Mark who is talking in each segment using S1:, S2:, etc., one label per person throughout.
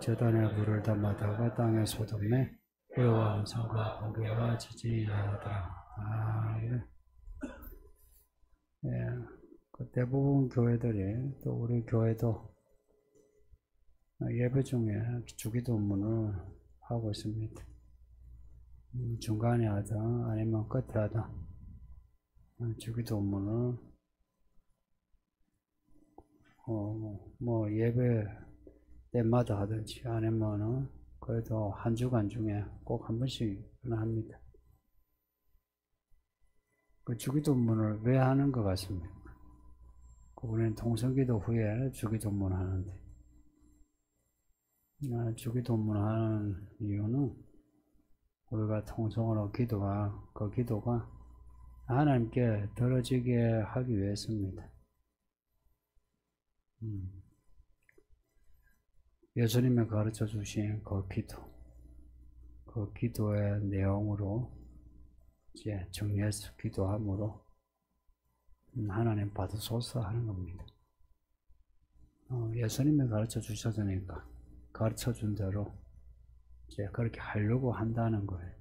S1: 제단에 불을 담아다가 땅에 쏟음에 불과 성과 번개와 지진이 나더라. 그래. 예, 그 대부분 교회들이 또 우리 교회도 예배 중에 주기도문을 하고 있습니다. 중간에 하든 아니면 끝에 하든 주기도문을 뭐 예배 때마다 하든지 아니면은 그래도 한 주간 중에 꼭 한 번씩 합니다. 그 주기도문을 왜 하는 것 같습니까? 우리는 통성기도 후에 주기도문 하는데 주기도문 하는 이유는 우리가 통성으로 그 기도가 하나님께 들어지게 하기 위해서입니다. 예수님이 가르쳐 주신 그 기도의 내용으로 이제 정리해서 기도함으로 하나님 받으소서 하는 겁니다. 예수님이 가르쳐 주셨으니까 가르쳐 준 대로 이제 그렇게 하려고 한다는 거예요.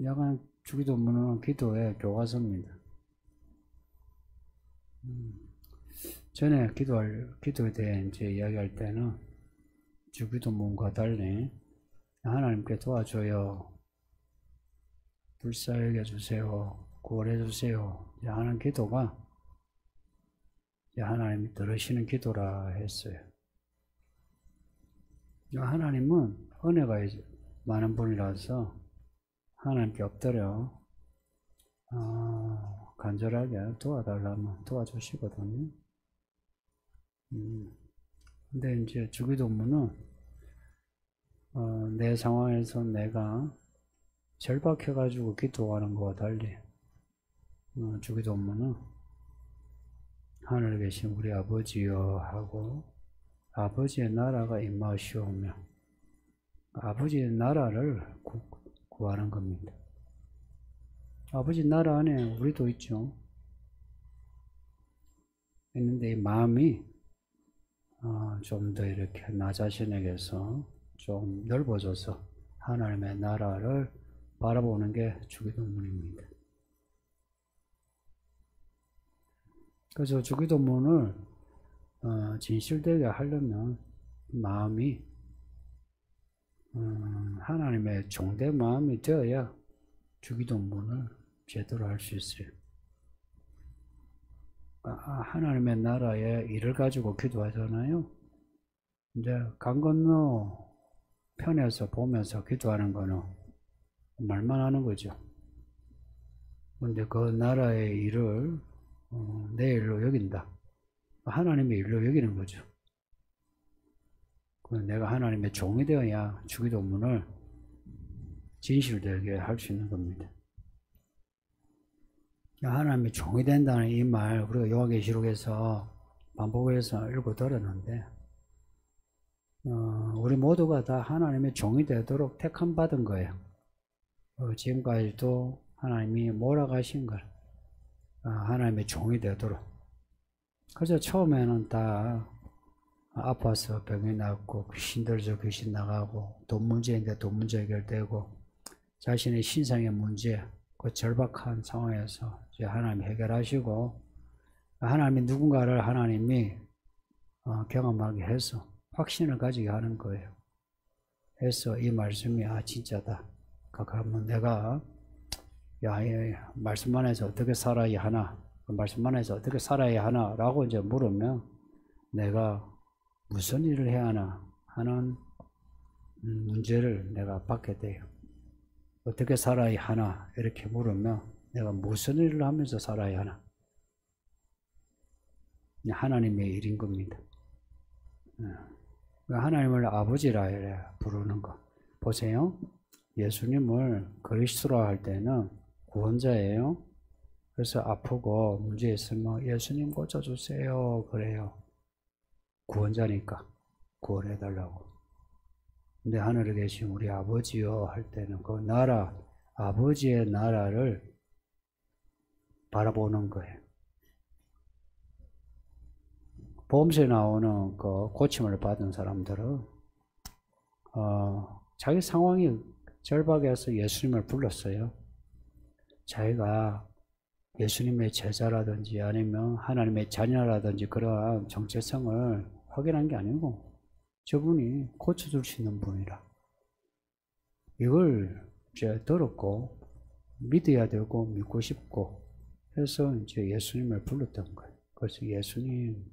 S1: 약간 주기도문은 기도의 교과서입니다. 전에 기도에 대해 이제 이야기할 때는 주기도문과 달리 하나님께 도와줘요, 불쌍하게 해주세요, 구원해 주세요 하는 기도가 하나님이 들으시는 기도라 했어요. 하나님은 은혜가 많은 분이라서 하나님께 엎드려 간절하게 도와달라면 도와주시거든요. 근데 이제 주기도문은 내 상황에서 내가 절박해가지고 기도하는 것과 달리 주기도문은 하늘에 계신 우리 아버지여 하고 아버지의 나라가 임하시오며 아버지의 나라를 구하는 겁니다. 아버지 나라 안에 우리도 있죠. 있는데 이 마음이 좀 더 이렇게 나 자신에게서 좀 넓어져서 하나님의 나라를 바라보는 게 주기도문입니다. 그래서 주기도문을 진실되게 하려면 마음이 하나님의 종된 마음이 되어야 주기도문을 제대로 할 수 있어요. 하나님의 나라의 일을 가지고 기도하잖아요. 이제 강 건너 편에서 보면서 기도하는 거는 말만 하는 거죠. 근데 그 나라의 일을 내 일로 여긴다. 하나님의 일로 여기는 거죠. 내가 하나님의 종이 되어야 주기도문을 진실되게 할 수 있는 겁니다. 하나님의 종이 된다는 이 말 우리가 요한계시록에서 반복해서 읽고 들었는데 우리 모두가 다 하나님의 종이 되도록 택함 받은 거예요. 지금까지도 하나님이 몰아가신 걸 하나님의 종이 되도록. 그래서 처음에는 다 아파서 병이 낫고 귀신 들죠, 귀신 나가고 돈 문제인데 돈 문제 해결되고 자신의 신상의 문제 그 절박한 상황에서 이제 하나님이 해결하시고 하나님이 누군가를 하나님이 경험하게 해서 확신을 가지게 하는 거예요. 해서 이 말씀이 진짜다. 그러면 내가 이 말씀만 해서 어떻게 살아야 하나? 그 말씀만 해서 어떻게 살아야 하나? 라고 이제 물으면 내가 무슨 일을 해야 하나 하는 문제를 내가 받게 돼요. 어떻게 살아야 하나 이렇게 물으면 내가 무슨 일을 하면서 살아야 하나? 하나님의 일인 겁니다. 하나님을 아버지라 부르는 거. 보세요. 예수님을 그리스도라 할 때는 구원자예요. 그래서 아프고 문제 있으면 예수님 고쳐주세요 그래요. 구원자니까 구원해달라고. 근데 하늘에 계신 우리 아버지여 할 때는 그 나라, 아버지의 나라를 바라보는 거예요. 보험서에 나오는 그 고침을 받은 사람들은 자기 상황이 절박해서 예수님을 불렀어요. 자기가 예수님의 제자라든지 아니면 하나님의 자녀라든지 그러한 정체성을 확인한 게 아니고 저분이 고쳐줄 수 있는 분이라. 이걸 이제 들었고 믿어야 되고 믿고 싶고 해서 이제 예수님을 불렀던 거예요. 그래서 예수님.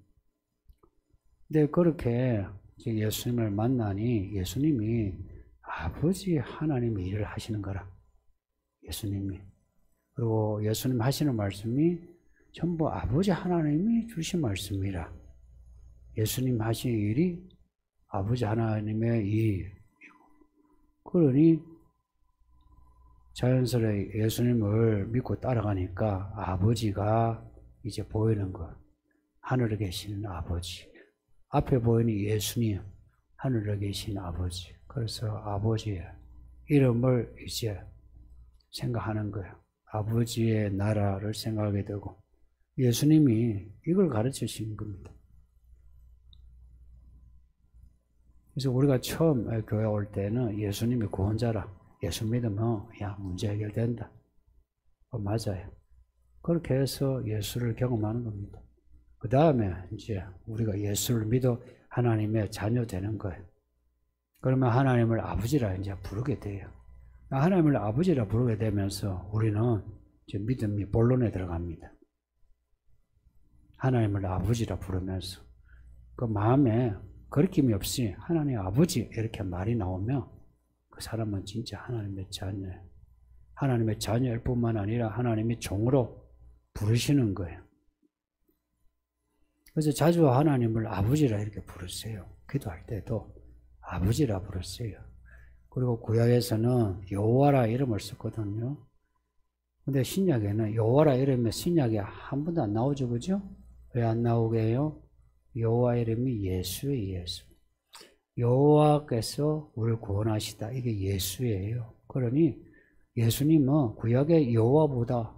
S1: 근데 그렇게 이제 예수님을 만나니 예수님이 아버지 하나님의 일을 하시는 거라. 예수님이. 그리고 예수님 하시는 말씀이 전부 아버지 하나님이 주신 말씀이라. 예수님 하신 일이 아버지 하나님의 일. 그러니 자연스레 예수님을 믿고 따라가니까 아버지가 이제 보이는 거. 하늘에 계시는 아버지. 앞에 보이는 예수님, 하늘에 계신 아버지. 그래서 아버지의 이름을 이제 생각하는 거예요. 아버지의 나라를 생각하게 되고 예수님이 이걸 가르치신 겁니다. 그래서 우리가 처음 교회 올 때는 예수님이 구원자라. 예수 믿으면 야 문제 해결된다. 맞아요. 그렇게 해서 예수를 경험하는 겁니다. 그 다음에 이제 우리가 예수를 믿어 하나님의 자녀 되는 거예요. 그러면 하나님을 아버지라 이제 부르게 돼요. 하나님을 아버지라 부르게 되면서 우리는 이제 믿음이 본론에 들어갑니다. 하나님을 아버지라 부르면서 그 마음에 거리낌이 없이 하나님 아버지 이렇게 말이 나오면 그 사람은 진짜 하나님의 자녀예요. 하나님의 자녀일 뿐만 아니라 하나님이 종으로 부르시는 거예요. 그래서 자주 하나님을 아버지라 이렇게 부르세요. 기도할 때도 아버지라 부르세요. 그리고 구약에서는 여호와라 이름을 썼거든요. 근데 신약에는 여호와라 이름이 신약에 한 번도 안 나오죠, 그죠? 왜 안 나오게 해요? 여호와 이름이 예수예요, 예수. 여호와께서 우리를 구원하시다. 이게 예수예요. 그러니 예수님은 구약의 여호와보다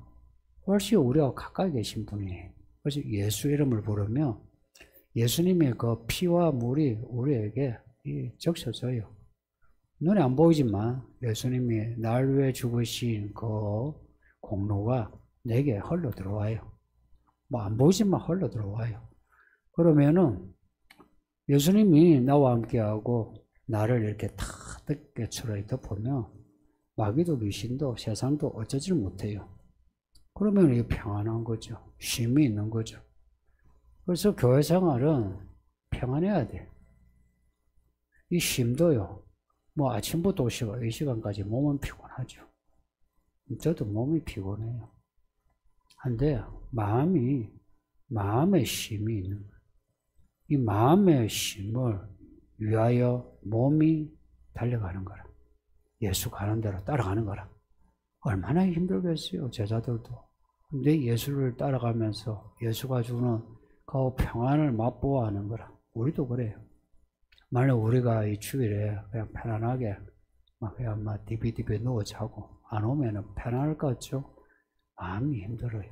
S1: 훨씬 우리와 가까이 계신 분이에요. 그래서 예수 이름을 부르면 예수님의 그 피와 물이 우리에게 적셔져요. 눈에 안 보이지만 예수님이 날 위해 죽으신 그 공로가 내게 흘러 들어와요. 뭐 안 보이지만 흘러 들어와요. 그러면은 예수님이 나와 함께하고 나를 이렇게 다 덮개처럼 덮으면 마귀도 귀신도 세상도 어쩌질 못해요. 그러면 이게 평안한 거죠. 쉼이 있는 거죠. 그래서 교회 생활은 평안해야 돼. 이 쉼도요. 뭐 아침부터 이 시간까지 몸은 피곤하죠. 저도 몸이 피곤해요. 한데 마음의 쉼이 있는 거예요. 이 마음의 쉼을 위하여 몸이 달려가는 거라. 예수 가는 대로 따라가는 거라. 얼마나 힘들겠어요, 제자들도. 근데 예수를 따라가면서 예수가 주는 그 평안을 맛보아하는 거라. 우리도 그래요. 만약 우리가 이 주일에 그냥 편안하게 그냥 디비디비 누워 자고 안 오면은 편안할 것 같죠? 마음이 힘들어요.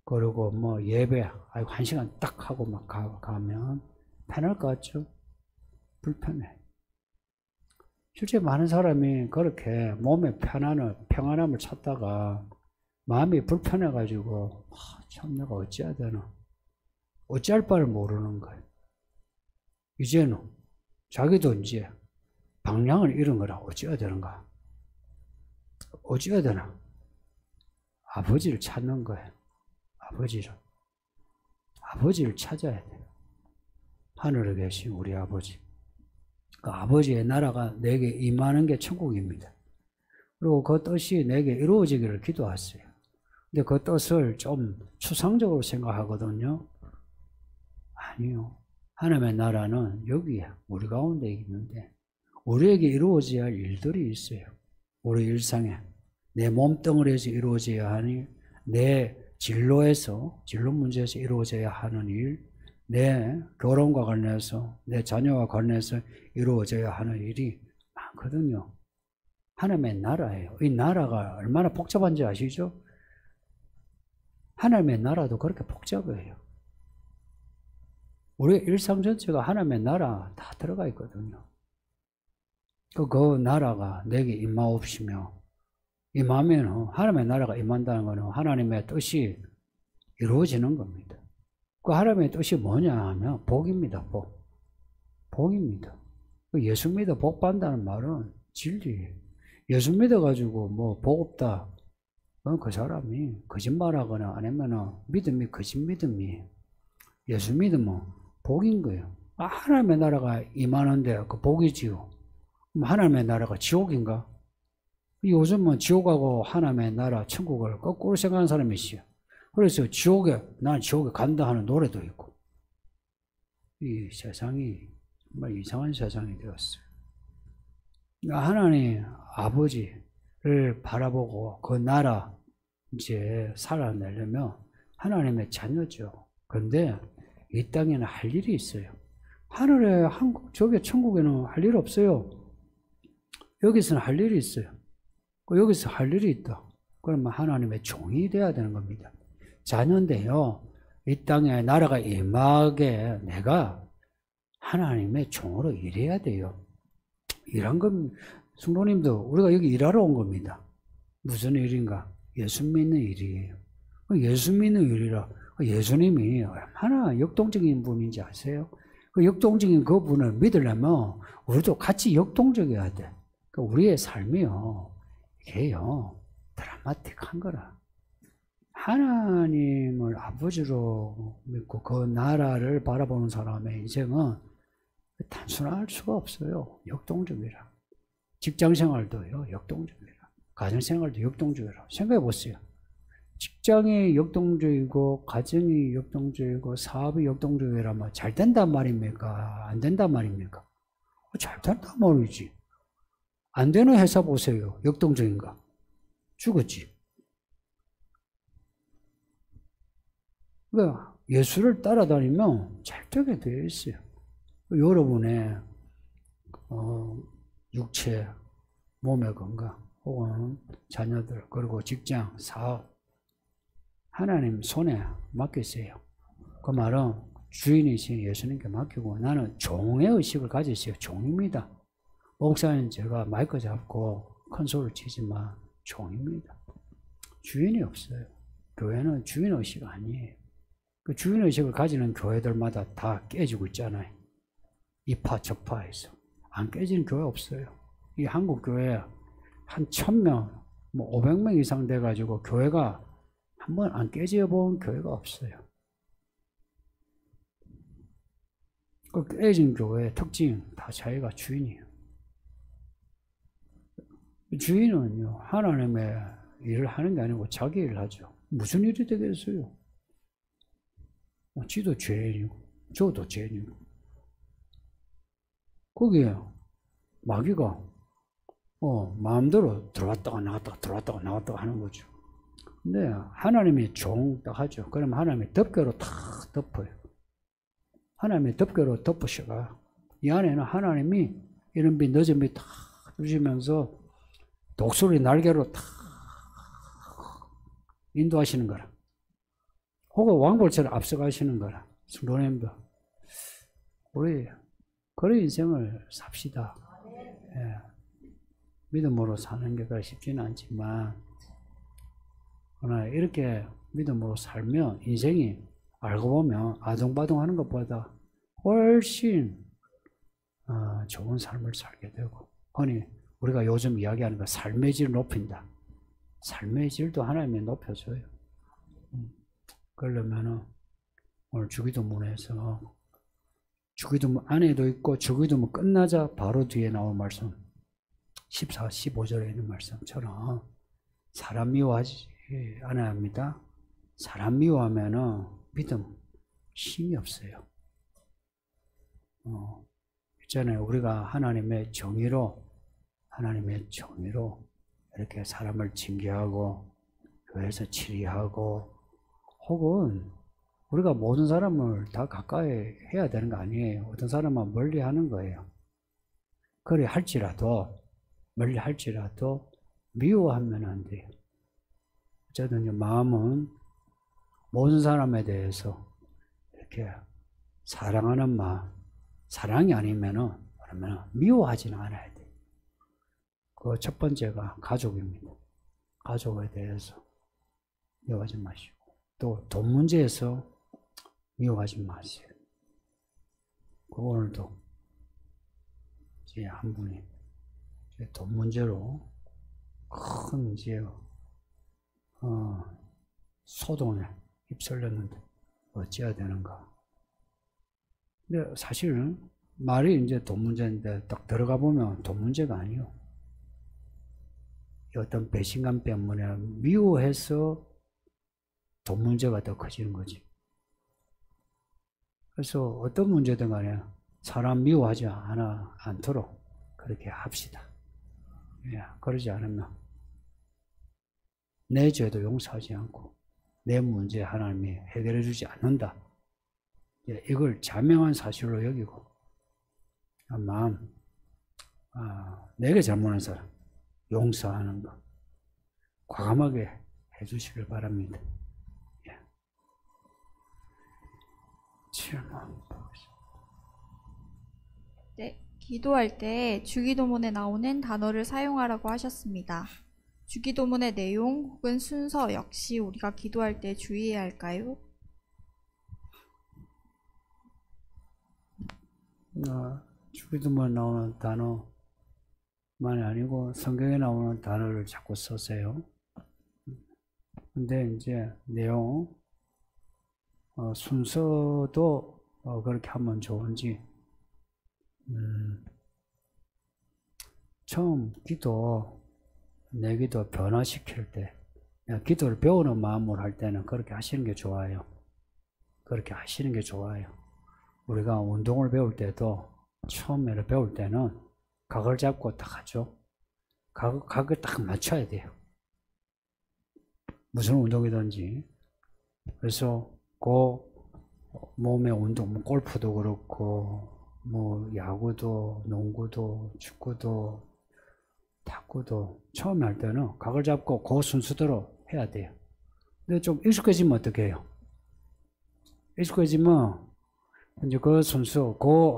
S1: 그리고 뭐 예배, 아이고 1시간 딱 하고 막 가면 편할 것 같죠? 불편해. 실제 많은 사람이 그렇게 몸의 평안함을 찾다가 마음이 불편해가지고 참 내가 어찌해야 되나 어찌할 바를 모르는 거예요. 이제는 자기도 이제 방향을 잃은 거라 어찌해야 되는가? 어찌해야 되나? 아버지를 찾는 거예요. 아버지를 찾아야 돼요. 하늘에 계신 우리 아버지. 그 아버지의 나라가 내게 임하는 게 천국입니다. 그리고 그 뜻이 내게 이루어지기를 기도하세요. 근데 그 뜻을 좀 추상적으로 생각하거든요. 아니요. 하나님의 나라는 여기에 우리 가운데 있는데 우리에게 이루어져야 할 일들이 있어요. 우리 일상에 내 몸뚱어리에서 이루어져야 하니 내 진로 문제에서 이루어져야 하는 일, 내 결혼과 관련해서 내 자녀와 관련해서 이루어져야 하는 일이 많거든요. 하나님의 나라예요. 이 나라가 얼마나 복잡한지 아시죠? 하나님의 나라도 그렇게 복잡해요. 우리 일상 전체가 하나님의 나라 다 들어가 있거든요. 그 나라가 내게 임하옵시며, 임하면 하나님의 나라가 임한다는 것은 하나님의 뜻이 이루어지는 겁니다. 그 하나님의 뜻이 뭐냐 하면 복입니다. 복입니다. 예수 믿어 복 받는다는 말은 진리예요. 예수 믿어가지고 뭐 복 없다, 그 사람이 거짓말하거나 아니면은 믿음이 거짓 믿음이에요. 예수 믿으면 복인 거예요. 하나님의 나라가 임하는데 그 복이지요. 그럼 하나님의 나라가 지옥인가? 요즘은 지옥하고 하나님의 나라, 천국을 거꾸로 생각하는 사람이 있어요. 그래서 난 지옥에 간다 하는 노래도 있고. 이 세상이 정말 이상한 세상이 되었어요. 하나님 아버지를 바라보고 그 나라 이제 살아내려면 하나님의 자녀죠. 그런데 이 땅에는 할 일이 있어요. 하늘에 저기 천국에는 할 일 없어요. 여기서는 할 일이 있어요. 여기서 할 일이 있다. 그러면 하나님의 종이 돼야 되는 겁니다. 자녀인데요, 이 땅에 나라가 임하게 내가 하나님의 종으로 일해야 돼요. 일한 건 성도님도 우리가 여기 일하러 온 겁니다. 무슨 일인가? 예수 믿는 일이에요. 예수 믿는 일이라 예수님이 얼마나 역동적인 분인지 아세요? 그 역동적인 그 분을 믿으려면 우리도 같이 역동적이어야 돼. 우리의 삶이요, 이게요 드라마틱한 거라. 하나님을 아버지로 믿고 그 나라를 바라보는 사람의 인생은 단순할 수가 없어요. 역동적이라. 직장생활도요 역동적이라. 가정생활도 역동적이라. 생각해 보세요. 직장이 역동적이고 가정이 역동적이고 사업이 역동적이라면 잘 된단 말입니까? 안 된단 말입니까? 잘 된단 말이지. 안 되는 회사 보세요. 역동적인가? 죽었지. 그러니까 예수를 따라다니면 잘 되게 되어 있어요. 여러분의 육체, 몸의 건강, 혹은 자녀들, 그리고 직장, 사업, 하나님 손에 맡기세요. 그 말은 주인이신 예수님께 맡기고 나는 종의 의식을 가지세요. 종입니다. 목사님 제가 마이크 잡고 큰 소리를 치지만 종입니다. 주인이 없어요. 교회는 주인의식 아니에요. 그 주인의식을 가지는 교회들마다 다 깨지고 있잖아요. 이파 저파에서. 안 깨지는 교회 없어요. 이 한국 교회 한 1000명, 뭐 500명 이상 돼가지고 교회가 한번 안 깨져 본 교회가 없어요. 그 깨진 교회의 특징 다 자기가 주인이에요. 주인은요 하나님의 일을 하는 게 아니고 자기 일을 하죠. 무슨 일이 되겠어요? 지도 죄인이고 저도 죄인이고 거기에 마귀가 마음대로 들어왔다가 나왔다가 들어왔다가 나왔다가 하는 거죠. 근데 하나님이 종 딱 하죠. 그러면 하나님이 덮개로 탁 덮어요. 하나님이 덮개로 덮으셔가 이 안에는 하나님이 이런 빛 늦은 빛 탁 주시면서 독수리 날개로 탁 인도하시는 거라. 혹은 왕볼처럼 앞서가시는 거라. 성도님들 우리 그런 인생을 삽시다. 예. 믿음으로 사는 게 쉽지는 않지만 그러나 이렇게 믿음으로 살면 인생이 알고 보면 아동바동하는 것보다 훨씬 좋은 삶을 살게 되고, 아니 우리가 요즘 이야기하는 거 삶의 질을 높인다. 삶의 질도 하나님이 높여줘요. 그러려면은 오늘 주기도문에서 주기도문 안에도 있고 주기도문 끝나자 바로 뒤에 나온 말씀 14, 15절에 있는 말씀처럼 사람 미워하지 않아야 합니다. 사람 미워하면은 믿음 힘이 없어요. 있잖아요. 우리가 하나님의 정의로 이렇게 사람을 징계하고 교회에서 치리하고 혹은 우리가 모든 사람을 다 가까이 해야 되는 거 아니에요. 어떤 사람은 멀리 하는 거예요. 그래 멀리 할지라도 미워하면 안 돼요. 어쨌든 마음은 모든 사람에 대해서 이렇게 사랑하는 마음, 사랑이 아니면은 그러면 미워하지는 않아야 돼. 그 첫 번째가 가족입니다. 가족에 대해서 미워하지 마시고, 또 돈 문제에서 미워하지 마세요. 오늘도 이제 한 분이 돈 문제로 큰 이제 소동에 휩쓸렸는데 어찌해야 되는가? 근데 사실은 말이 이제 돈 문제인데 딱 들어가 보면 돈 문제가 아니요. 어떤 배신감 때문에 미워해서 돈 문제가 더 커지는 거지. 그래서 어떤 문제든 간에 사람 미워하지 않도록 그렇게 합시다. 예, 그러지 않으면 내 죄도 용서하지 않고 내 문제 하나님이 해결해 주지 않는다. 예, 이걸 자명한 사실로 여기고 마음 내게 잘못한 사람 용서하는 것 과감하게 해주시길 바랍니다. 예. 질문 보겠습니다.
S2: 네, 기도할 때 주기도문에 나오는 단어를 사용하라고 하셨습니다. 주기도문의 내용 혹은 순서 역시 우리가 기도할 때 주의해야 할까요?
S1: 주기도문에 나오는 단어만이 아니고 성경에 나오는 단어를 자꾸 쓰세요. 근데 이제 내용 순서도 그렇게 하면 좋은지 처음 내 기도 변화시킬 때 기도를 배우는 마음으로 할 때는 그렇게 하시는 게 좋아요. 그렇게 하시는 게 좋아요. 우리가 운동을 배울 때도 처음에 배울 때는 각을 잡고 딱 하죠. 각을 딱 맞춰야 돼요. 무슨 운동이든지. 그래서 그 몸의 운동, 뭐 골프도 그렇고 뭐 야구도 농구도 축구도 탁구도 처음에 할 때는 각을 잡고 그 순서대로 해야 돼요. 근데 좀 익숙해지면 어떻게 해요? 익숙해지면 이제 그 순서, 그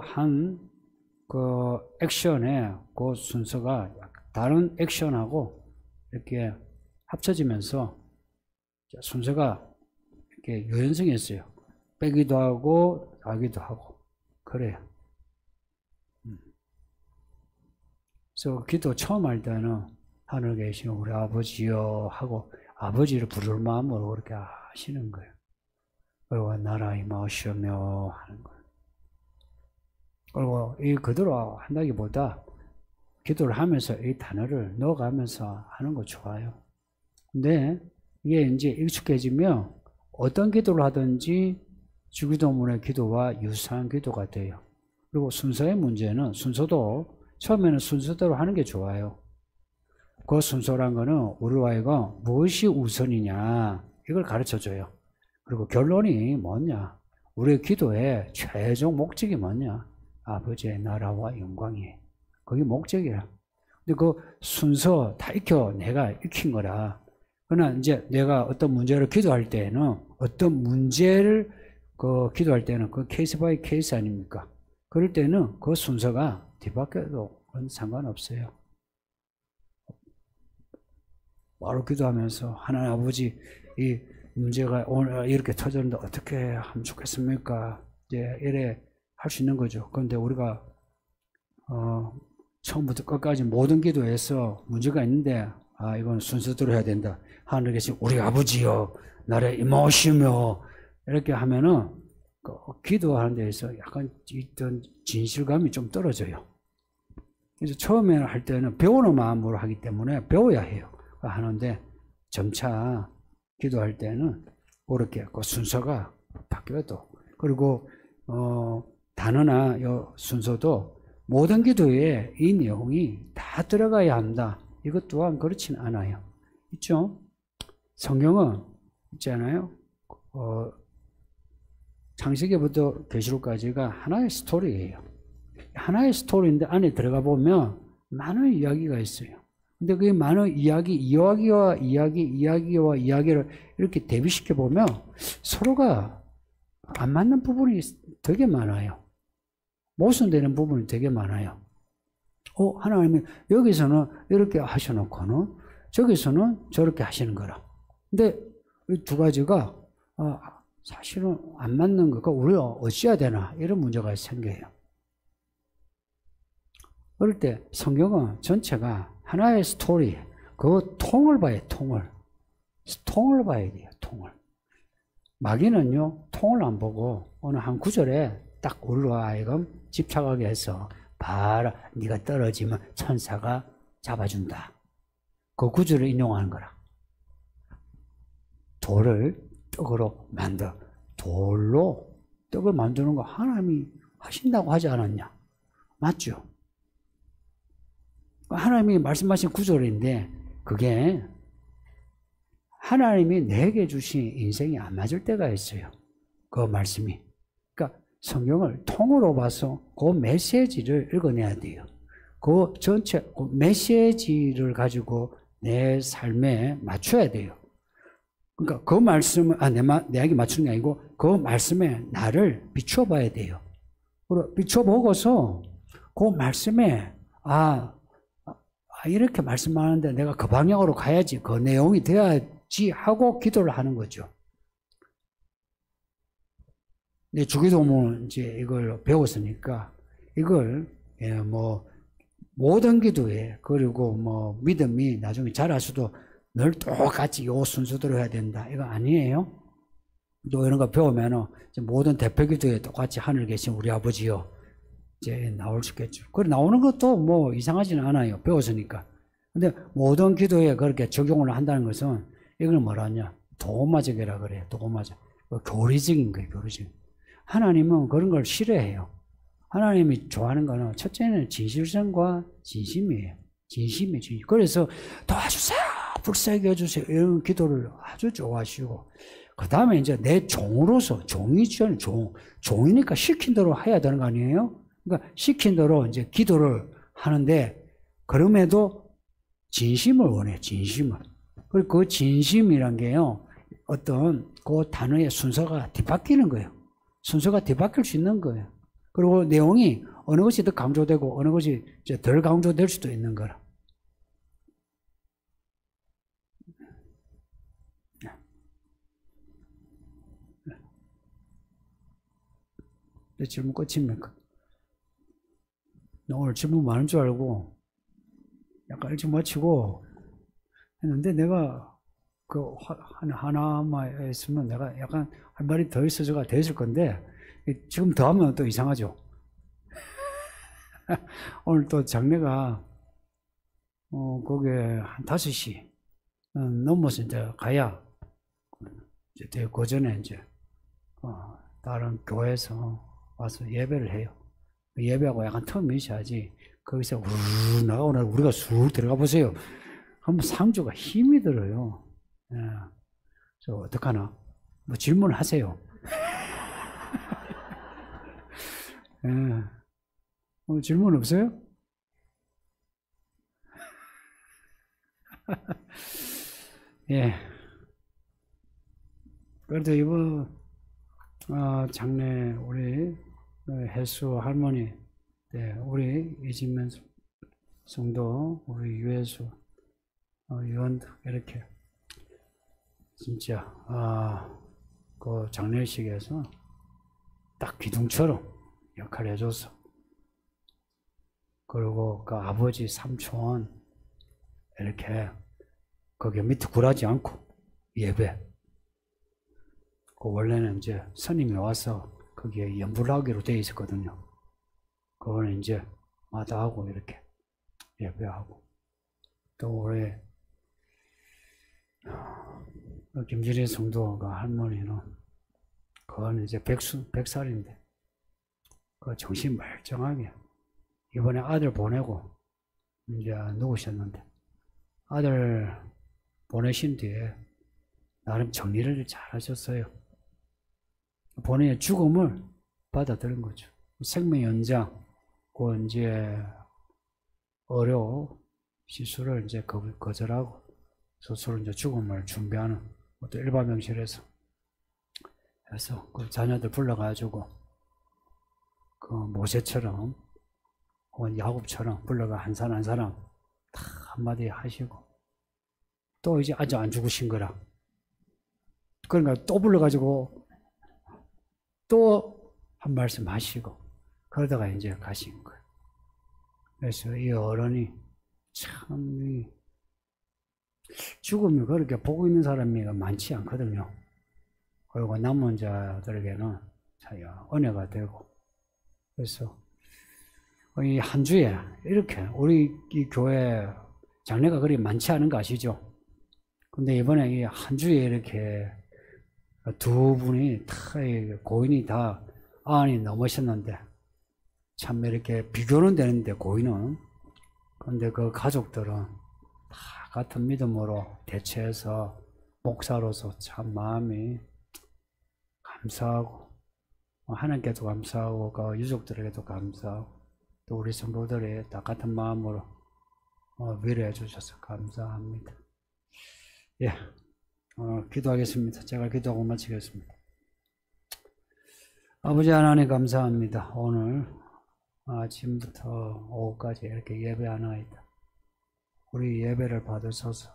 S1: 액션에 그 순서가 다른 액션하고 이렇게 합쳐지면서 순서가 이렇게 유연성이 있어요. 빼기도 하고 하기도 하고 그래요. 그래서 기도 처음 할 때는 하늘에 계신 우리 아버지여 하고 아버지를 부를 마음으로 그렇게 하시는 거예요. 그리고 나라 임하시오며 하는 거예요. 그리고 이 그대로 한다기보다 기도를 하면서 이 단어를 넣어가면서 하는 거 좋아요. 근데 이게 이제 익숙해지면 어떤 기도를 하든지 주기도문의 기도와 유사한 기도가 돼요. 그리고 순서의 문제는 순서도 처음에는 순서대로 하는 게 좋아요. 그 순서란 거는 우리와 이거 무엇이 우선이냐 이걸 가르쳐줘요. 그리고 결론이 뭐냐, 우리의 기도의 최종 목적이 뭐냐, 아버지의 나라와 영광이 그게 목적이야. 근데 그 순서 다 내가 익힌 거라. 그러나 이제 내가 어떤 문제를 기도할 때는 어떤 문제를 기도할 때는 그 케이스 바이 케이스 아닙니까? 그럴 때는 그 순서가 뒤바뀌어도 상관없어요. 바로 기도하면서 하나님 아버지 이 문제가 오늘 이렇게 터졌는데 어떻게 하면 좋겠습니까? 이제 이래 할 수 있는 거죠. 그런데 우리가 처음부터 끝까지 모든 기도에서 문제가 있는데 이건 순서대로 해야 된다. 하늘에 계신 우리 아버지여 나라에 임하시며 이렇게 하면은 기도하는 데에서 약간 있던 진실감이 좀 떨어져요. 그래서 처음에 할 때는 배우는 마음으로 하기 때문에 배워야 해요. 하는데 점차 기도할 때는 그렇게 그 순서가 바뀌어도, 그리고 단어나 순서도 모든 기도에 이 내용이 다 들어가야 한다. 이것 또한 그렇진 않아요. 있죠? 성경은 있잖아요. 창세기부터 계시록까지가 하나의 스토리예요. 하나의 스토리인데 안에 들어가 보면 많은 이야기가 있어요. 근데 그 많은 이야기와 이야기를 이렇게 대비시켜 보면 서로가 안 맞는 부분이 되게 많아요. 모순되는 부분이 되게 많아요. 하나님이 여기서는 이렇게 하셔놓고는 저기서는 저렇게 하시는 거라. 근데 이 두 가지가 사실은 안 맞는 거가 우리가 어찌해야 되나 이런 문제가 생겨요. 그럴 때 성경은 전체가 하나의 스토리, 그 통을 봐야 통을. 통을 봐야 돼요, 통을. 마귀는요, 통을 안 보고 어느 한 구절에 딱 우리로 하여금 집착하게 해서 봐라, 네가 떨어지면 천사가 잡아준다. 그 구절을 인용하는 거라. 돌을 떡으로 만들어. 돌로 떡을 만드는 거 하나님이 하신다고 하지 않았냐? 맞죠? 하나님이 말씀하신 구절인데 그게 하나님이 내게 주신 인생이 안 맞을 때가 있어요. 그 말씀이. 그러니까 성경을 통으로 봐서 그 메시지를 읽어내야 돼요. 그 전체 그 메시지를 가지고 내 삶에 맞춰야 돼요. 그러니까 그 말씀을 내에게 맞추는 게 아니고 그 말씀에 나를 비춰봐야 돼요. 그리고 비춰보고서 그 말씀에 이렇게 말씀하는데 내가 그 방향으로 가야지, 그 내용이 돼야지 하고 기도를 하는 거죠. 내 주기도문 이제 이걸 배웠으니까 이걸 모든 기도에 그리고 믿음이 나중에 자랄 수도 늘 똑같이 요 순서대로 해야 된다. 이거 아니에요. 또 이런 거 배우면은 모든 대표 기도에 똑같이 하늘 계신 우리 아버지요. 이제 나올 수 있겠죠. 그래 나오는 것도 이상하지는 않아요. 배웠으니까. 근데 모든 기도에 그렇게 적용을 한다는 것은 이걸 뭐라 하냐? 도마적이라 그래요. 도마적. 교리적인 거예요. 교리적. 하나님은 그런 걸 싫어해요. 하나님이 좋아하는 거는 첫째는 진실성과 진심이에요. 진심이 진심. 그래서 도와주세요. 불쌍하게 해주세요. 이런 기도를 아주 좋아하시고 그 다음에 이제 내 종으로서 종이죠. 종이니까 시킨 대로 해야 되는 거 아니에요? 그러니까 시킨 대로 이제 기도를 하는데 그럼에도 진심을 원해. 진심을. 그리고 그 진심이란 게요. 어떤 그 단어의 순서가 뒤바뀌는 거예요. 순서가 뒤바뀔 수 있는 거예요. 그리고 내용이 어느 것이 더 강조되고 어느 것이 이제 덜 강조될 수도 있는 거라. 내 질문 끝입니까? 오늘 질문 많은 줄 알고 약간 일찍 마치고 했는데 내가 그 하나만 했으면 내가 약간 할 말이 더 있어서가 됐을 건데 지금 더 하면 또 이상하죠. 오늘 또 장례가 거기에 한 5시 넘어서 이제 가야 이제 그 전에 이제 다른 교회에서 와서 예배를 해요. 예배하고 약간 텀이 있어야지 거기서 우르르 나가오나 우리가 쑥 들어가 보세요. 한번 상주가 힘이 들어요. 예. 저 어떡하나? 질문하세요. 예. 질문 없어요? 예. 그래도 이번 장례 우리 혜수 할머니, 네, 우리 이진면 성도, 우리 유혜수 의원도 이렇게 진짜 그 장례식에서 딱 기둥처럼 역할을 해줘서 그리고 그 아버지 삼촌 이렇게 거기 밑에 굴하지 않고 예배. 그 원래는 이제 스님이 와서 거기에 연불 하기로 되어 있었거든요. 그거는 이제 마다하고 이렇게 예배하고 또 우리 김지리 성도가 할머니는 그거는 이제 100살인데 그 정신 멀쩡하게 이번에 아들 보내고 이제 누구셨는데 아들 보내신 뒤에 나름 정리를 잘 하셨어요. 본인의 죽음을 받아들인 거죠. 생명 연장, 그 이제 의료 시술을 이제 거절하고 스스로 이제 죽음을 준비하는 어떤 일반 병실에서 해서 그 자녀들 불러가지고 그 모세처럼 혹은 야곱처럼 불러가 한 사람 한 사람 다 한마디 하시고 또 이제 아직 안 죽으신 거라. 그러니까 또 불러가지고 또 한 말씀 하시고 그러다가 이제 가신 거예요. 그래서 이 어른이 참 죽음이 그렇게 보고 있는 사람이 많지 않거든요. 그리고 남은 자들에게는 은혜가 되고 그래서 이 한 주에 이렇게 우리 이 교회 장례가 그리 많지 않은 거 아시죠? 근데 이번에 이 한 주에 이렇게 두 분이 다 고인이 다 안이 넘으셨는데 참 이렇게 비교는 되는데 고인은 근데 그 가족들은 다 같은 믿음으로 대체해서 목사로서 참 마음이 감사하고 하나님께도 감사하고 그 유족들에게도 감사하고 또 우리 성도들이 다 같은 마음으로 위로해 주셔서 감사합니다. 예, 기도하겠습니다. 제가 기도하고 마치겠습니다. 아버지 하나님 감사합니다. 오늘 아침부터 오후까지 이렇게 예배하나이다. 우리 예배를 받으셔서